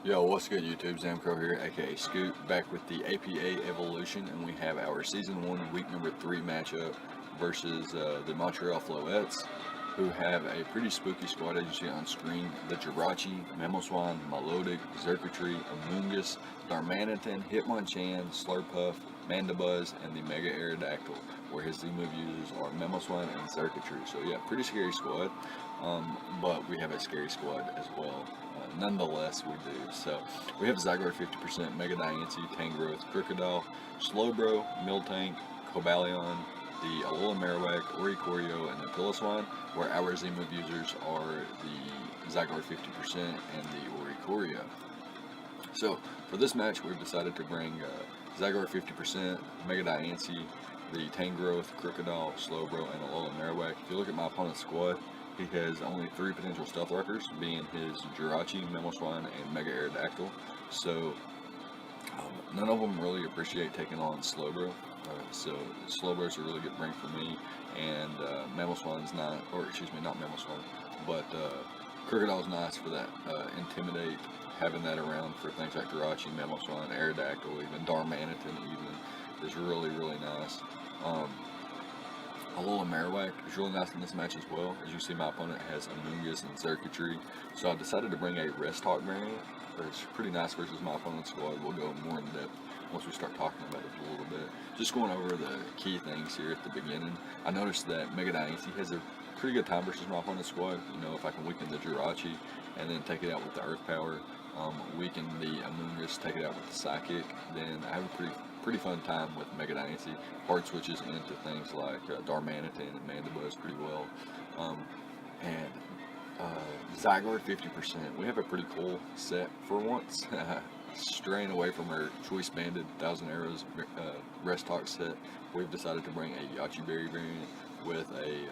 Yo, what's good YouTube? ZAMCRO here, aka Scoot, back with the APA Evolution, and we have our Season 1, Week number 3 matchup versus the Montreal Floettes, who have a pretty spooky squad as you see on screen. The Jirachi, Mamoswan, Melodic, Zerkatry, Amoongus, Darmanitan, Hitmonchan, Slurpuff, Mandibuzz, and the Mega Aerodactyl, where his Z-move users are Mamoswan and Zerkatry. So yeah, pretty scary squad, but we have a scary squad as well. Nonetheless, we do. So we have Zygarde 50%, Mega Diancie, Tangrowth, Crocodile, Slowbro, Miltank, Cobalion, the Alola Marowak, Oricorio, and the Piloswine, where our Z-move users are the Zygarde 50% and the Oricorio. So for this match, we've decided to bring Zygarde 50%, Mega Diancie, the Tangrowth, Crocodile, Slowbro, and Alola Marowak. If you look at my opponent's squad, he has only 3 potential Stealth Rockers, being his Jirachi, Mamoswine, and Mega Aerodactyl. So none of them really appreciate taking on Slowbro. So Slowbro's a really good bring for me, and Mamoswine's not, or excuse me, not Mamoswine, but Crocodile's nice for that Intimidate, having that around for things like Jirachi, Mamoswine, Aerodactyl, even Darmanitan even, is really, really nice. Alola Marowak is really nice in this match as well. As you see, my opponent has Amoongus and Zerkatry, so I decided to bring a Rest Hawk variant. It's pretty nice versus my opponent's squad. We'll go more in depth once we start talking about it a little bit. Just going over the key things here at the beginning. I noticed that Mega Diancie has a pretty good time versus my opponent's squad. You know, if I can weaken the Jirachi and then take it out with the Earth Power, weaken the Amoongus, take it out with the Psychic, then I have a pretty fun time with Mega Diancie. Hard switches into things like Darmanitan and Mandibuzz pretty well. And Zygarde 50%. We have a pretty cool set for once. Straying away from our Choice Banded 1000 Arrows Rest Talk set, we've decided to bring a Yachi Berry variant with a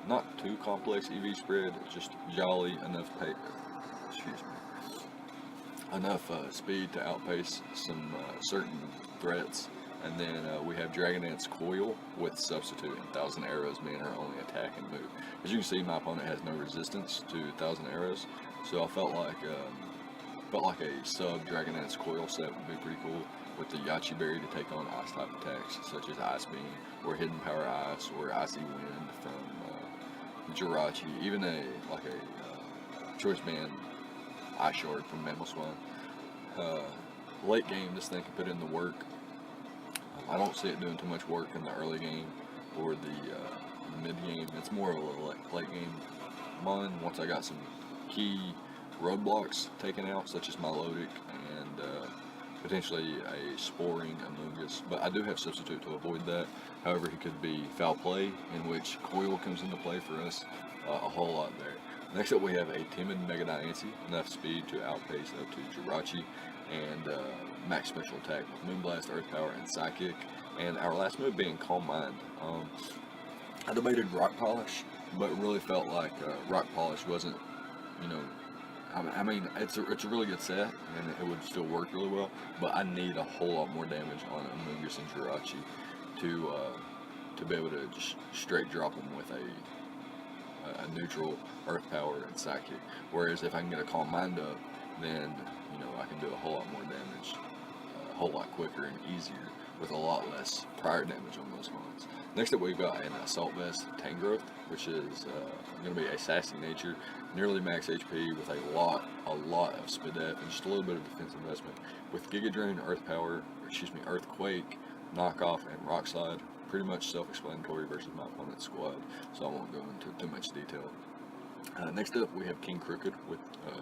not too complex EV spread, just jolly enough enough speed to outpace some certain threats. And then we have Dragonance's Coil with Substitute and 1000 Arrows being her only attack and move. As you can see, my opponent has no resistance to 1000 Arrows, so I felt like a sub Dragonance's Coil set would be pretty cool with the Yachi Berry to take on Ice type attacks such as Ice Beam or Hidden Power Ice or Icy Wind from Jirachi, even a Choice Band Ice Shard from Mamoswine. Late game, this thing can put in the work. I don't see it doing too much work in the early game or the mid game. It's more of a late game mon once I got some key roadblocks taken out, such as Melodic and potentially a Sporing Amoongus. But I do have Substitute to avoid that. However, he could be Foul Play, in which Coil comes into play for us a whole lot there. Next up, we have a timid Mega Diancie, enough speed to outpace up to Jirachi, and max special attack with Moonblast, Earth Power, and Psychic. And our last move being Calm Mind. I debated Rock Polish, but really felt like Rock Polish wasn't, you know, I mean, it's a really good set, and it would still work really well, but I need a whole lot more damage on Amoongus and Jirachi to be able to just straight drop them with a neutral Earth Power and Psychic. Whereas if I can get a Calm Mind up, then I can do a whole lot more damage, a whole lot quicker and easier with a lot less prior damage on those mons. Next up, we've got an Assault Vest Tangrowth, which is going to be a sassy nature, nearly max HP with a lot of Spidef and just a little bit of defense investment. With Giga Drain, Earthquake, Knockoff, and Rock Slide, pretty much self-explanatory versus my opponent's squad, so I won't go into too much detail. Next up, we have King Crooked,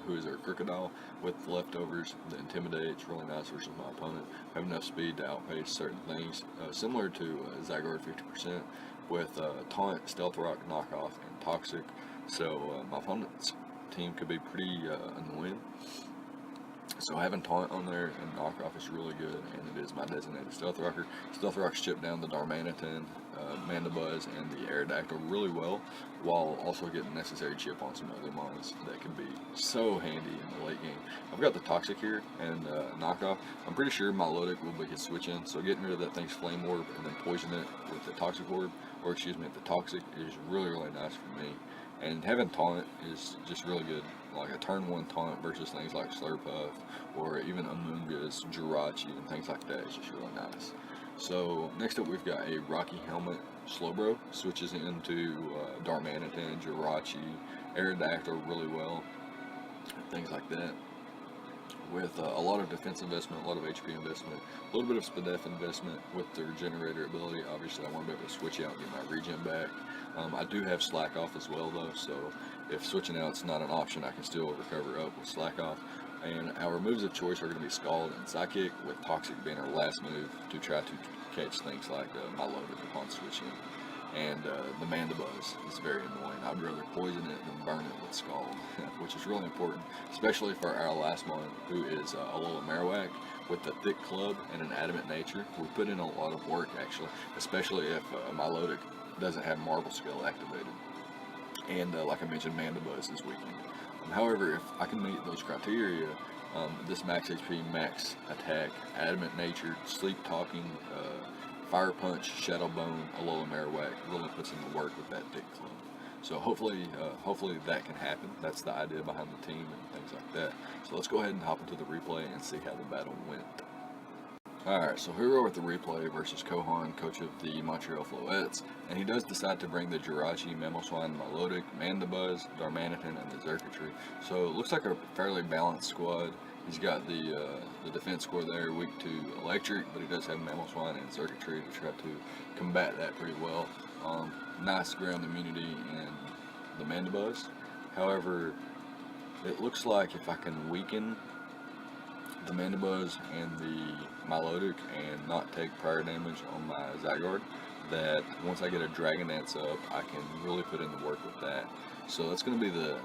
who is our Crocodile with leftovers. The Intimidate, it's really nice versus my opponent. Have enough speed to outpace certain things, similar to Zygarde 50%, with Taunt, Stealth Rock, Knockoff, and Toxic. So my opponent's team could be pretty annoying. So having Taunt on there and Knockoff is really good, and it is my designated Stealth Rocker. Stealth Rocks chip down the Darmanitan, Mandibuzz, and the Aerodactyl really well, while also getting necessary chip on some other mons that can be so handy in the late game. I've got the Toxic here and Knockoff. I'm pretty sure Melodic will be his switch in, so getting rid of that thing's Flame Orb and then poison it with the Toxic Orb, or excuse me, the Toxic is really nice for me. And having Taunt is just really good like a turn 1 taunt versus things like Slurpuff or even Amoonguss, Jirachi, and things like that is just really nice. So next up we've got a Rocky Helmet Slowbro, switches into Darmanitan, Jirachi, Aerodactyl really well, things like that. With a lot of defense investment, a lot of HP investment, a little bit of Spadef investment with their generator ability. Obviously, I want to be able to switch out and get my regen back. I do have Slack Off as well, though, so if switching out is not an option, I can still recover up with Slack Off. And our moves of choice are going to be Scald and Psychic, with Toxic being our last move to try to catch things like Milotic upon switching. And the Mandibuzz is very annoying. I'd rather poison it than burn it with Scald, which is really important, especially for our last one, who is Alola Marowak with the thick club and an adamant nature. We put in a lot of work, actually, especially if Milotic doesn't have Marble Scale activated. And like I mentioned, Mandibuzz is weakened. However, if I can meet those criteria, this max HP, max attack, adamant nature, sleep talking, Fire Punch, Shadow Bone, Alola Marowak really puts in the work with that thick club. So hopefully that can happen. That's the idea behind the team and things like that. So let's go ahead and hop into the replay and see how the battle went. Alright, so here we are with the replay versus Kohan, coach of the Montreal Floettes, and he does decide to bring the Jirachi, Mamoswine, Milotic, Mandibuzz, Darmanitan, and the Xurkitree. So it looks like a fairly balanced squad. He's got the defense score there, weak to electric, but he does have Mamoswine and Xurkitree to try to combat that pretty well. Nice ground immunity in the Mandibuzz. However, it looks like if I can weaken the Mandibuzz and the Milotic and not take prior damage on my Zygarde, that once I get a Dragon Dance up, I can really put in the work with that. So that's going to be the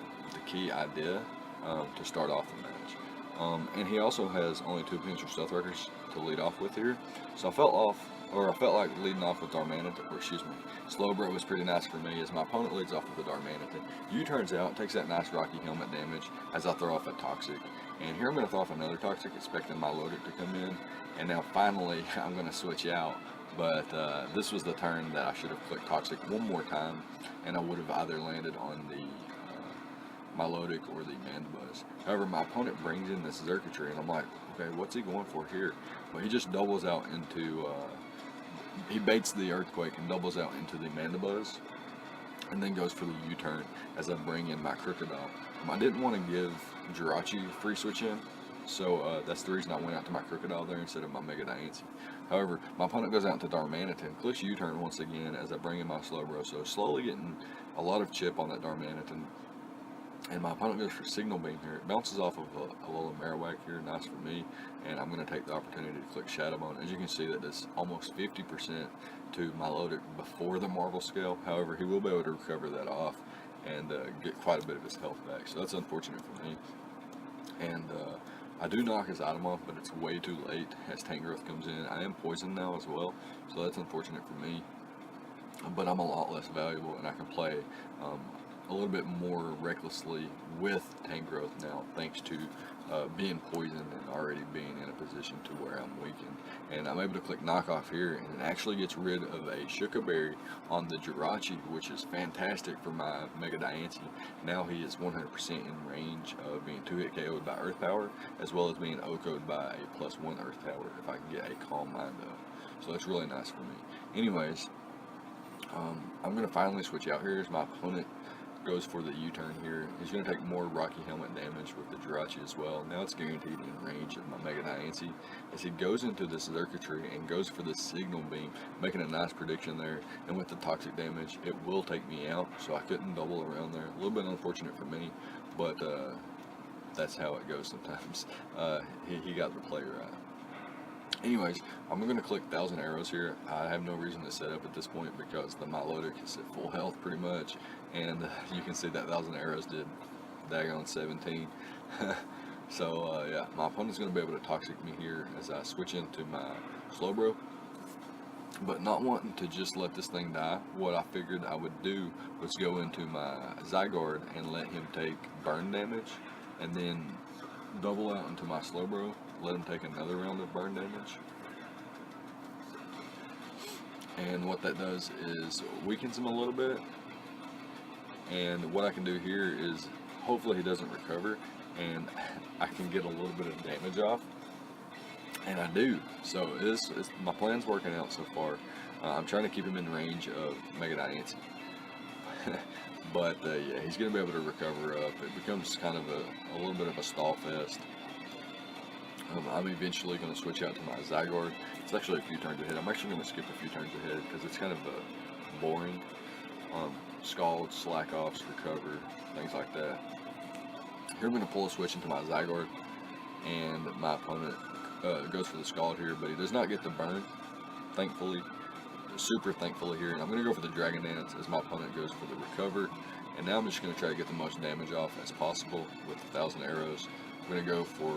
key idea to start off the match. And he also has only 2 potential Stealth Wreckers to lead off with here. So I felt like leading off with Darmanitan, or excuse me, Slowbro was pretty nice for me, as my opponent leads off with the Darmanitan. U-turns out, takes that nice Rocky Helmet damage as I throw off a Toxic. And here I'm going to throw off another Toxic, expecting my Milotic to come in. And now finally, I'm going to switch out. But this was the turn that I should have clicked Toxic one more time, and I would have either landed on the Milotic or the Mandibuzz. However, my opponent brings in this Xurkitree, and I'm like, okay, what's he going for here? Well, he just doubles out into, he baits the Earthquake and doubles out into the Mandibuzz, and then goes for the U-turn as I bring in my Crocodile. I didn't want to give Jirachi free switch in, so that's the reason I went out to my Crocodile there instead of my Mega Diancie. However, my opponent goes out into Darmanitan, clicks U-turn once again as I bring in my Slowbro, so slowly getting a lot of chip on that Darmanitan. And my opponent goes for Signal Beam here. It bounces off of a little Marowak here, nice for me. And I'm going to take the opportunity to click Shadow Bone. As you can see, that is almost 50% to Milotic before the Marble Scale. However, he will be able to recover that off and get quite a bit of his health back. So that's unfortunate for me. And I do knock his item off, but it's way too late as Tank Growth comes in. I am poisoned now as well, so that's unfortunate for me. But I'm a lot less valuable, and I can play a little bit more recklessly with Tank Growth now, thanks to being poisoned and already being in a position to where I'm weakened. And I'm able to click Knock Off here, and it actually gets rid of a Shuka Berry on the Jirachi, which is fantastic for my Mega Diancie. Now he is 100% in range of being 2-hit KO'd by Earth Power, as well as being OHKO'd by a +1 Earth Power if I can get a Calm Mind up. So that's really nice for me. Anyways, I'm going to finally switch out here as my opponent goes for the U-turn here. He's going to take more Rocky Helmet damage with the Jirachi as well. Now it's guaranteed in range of my Mega Diancie as he goes into this Xurkitree and goes for the Signal Beam, making a nice prediction there. And with the Toxic damage, it will take me out, so I couldn't double around there. A little bit unfortunate for me, but that's how it goes sometimes. He got the play right. Anyways, I'm going to click 1,000 Arrows here. I have no reason to set up at this point because the Milotic is at full health pretty much, and you can see that 1,000 Arrows did daggone 17. So yeah, my opponent's going to be able to Toxic me here as I switch into my Slowbro. But not wanting to just let this thing die, what I figured I would do was go into my Zygarde and let him take burn damage, and then double out into my Slowbro, let him take another round of burn damage. And what that does is weakens him a little bit. And what I can do here is hopefully he doesn't recover, and I can get a little bit of damage off. And I do. So my plan's working out so far. I'm trying to keep him in range of Mega Diancie. But yeah, he's going to be able to recover up. It becomes kind of a little bit of a stall fest. I'm eventually going to switch out to my Zygarde. It's actually a few turns ahead. I'm actually going to skip a few turns ahead because it's kind of boring. Scald, slack offs, recover, things like that. Here I'm going to pull a switch into my Zygarde, and my opponent goes for the Scald here, but he does not get the burn, thankfully, super thankfully here. And I'm going to go for the Dragon Dance as my opponent goes for the recover. And now I'm just going to try to get the most damage off as possible with 1,000 arrows. I'm going to go for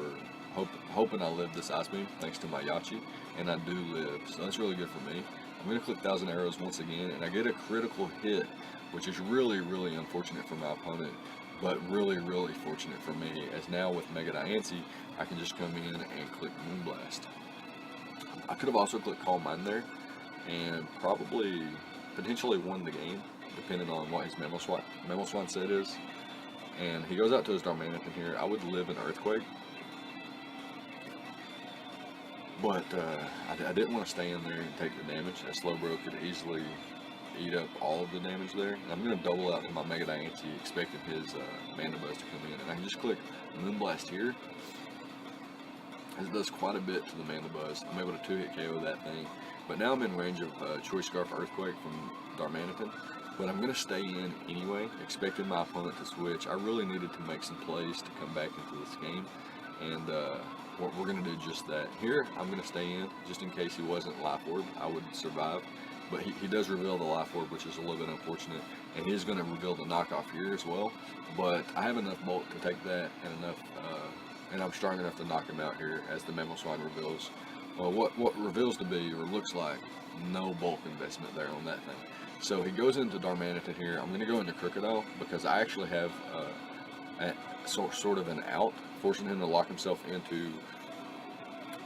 hoping I live this Ice Beam thanks to my Yachi, and I do live, so that's really good for me. I'm going to click 1,000 arrows once again, and I get a critical hit, which is really, really unfortunate for my opponent, but really, really fortunate for me, as now with Mega Diancie, I can just come in and click Moonblast. I could have also clicked Calm Mind there, and probably, potentially won the game, depending on what his Mamoswine set is. And he goes out to his Darmanitan here. I would live an Earthquake, but I didn't want to stay in there and take the damage. That Slowbro could easily eat up all of the damage there. And I'm going to double out to my Mega Diancie, expecting his Mandibuzz to come in. And I can just click Moonblast here. It does quite a bit to the Mandibuzz. I'm able to 2-hit KO that thing. But now I'm in range of Choice Scarf Earthquake from Darmanitan. But I'm going to stay in anyway, expecting my opponent to switch. I really needed to make some plays to come back into this game. And we're going to do just that. Here, I'm going to stay in, just in case he wasn't Life Orb. I would survive. But he does reveal the Life Orb, which is a little bit unfortunate. And he's going to reveal the knockoff here as well. But I have enough bulk to take that, and enough, and I'm strong enough to knock him out here as the Mamoswine reveals. Well, what reveals to be, or looks like, no bulk investment there on that thing. So he goes into Darmanitan here. I'm going to go into Crocodile because I actually have sort of an out, forcing him to lock himself into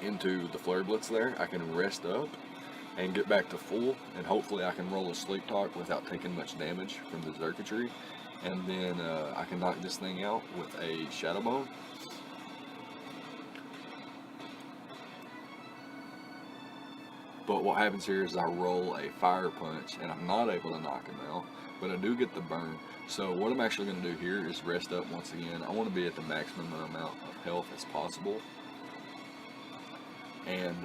the Flurry Blitz there. I can rest up and get back to full, and hopefully I can roll a Sleep Talk without taking much damage from the circuitry, and then I can knock this thing out with a Shadow Bone. But what happens here is I roll a Fire Punch, and I'm not able to knock him out, but I do get the burn. So what I'm actually going to do here is rest up once again. I want to be at the maximum amount of health as possible, and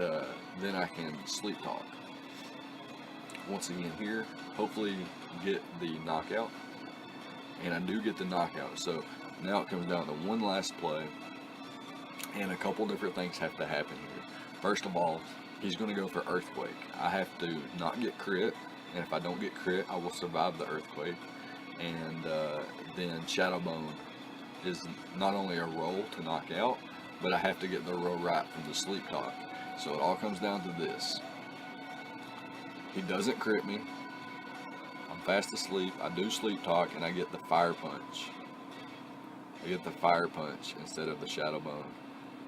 then I can Sleep Talk. Once again here, hopefully get the knockout, and I do get the knockout. So now it comes down to one last play, and a couple different things have to happen here. First of all, he's going to go for Earthquake. I have to not get crit, and if I don't get crit, I will survive the Earthquake. And then Shadow Bone is not only a roll to knock out, but I have to get the roll right from the Sleep Talk. So it all comes down to this. He doesn't crit me. I'm fast asleep. I do Sleep Talk, and I get the Fire Punch. I get the Fire Punch instead of the Shadow Bone.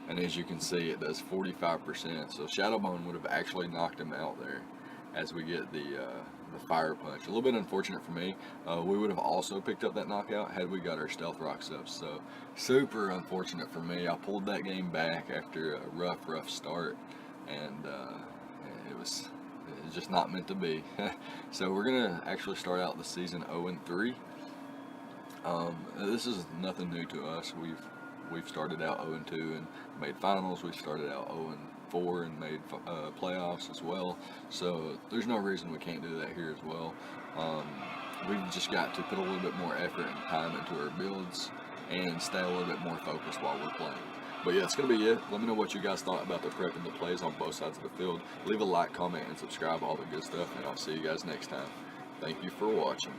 And as you can see, it does 45%. So Shadow Bone would have actually knocked him out there as we get the Fire Punch. A little bit unfortunate for me. We would have also picked up that knockout had we got our Stealth Rocks up. So super unfortunate for me. I pulled that game back after a rough start, and it was just not meant to be. So we're gonna actually start out the season 0-3. This is nothing new to us. We've started out 0-2 and made finals. We've started out 0-4 and made playoffs as well. So there's no reason we can't do that here as well. We've just got to put a little bit more effort and time into our builds and stay a little bit more focused while we're playing. But yeah, that's going to be it. Let me know what you guys thought about the prep and the plays on both sides of the field. Leave a like, comment, and subscribe, all the good stuff, and I'll see you guys next time. Thank you for watching.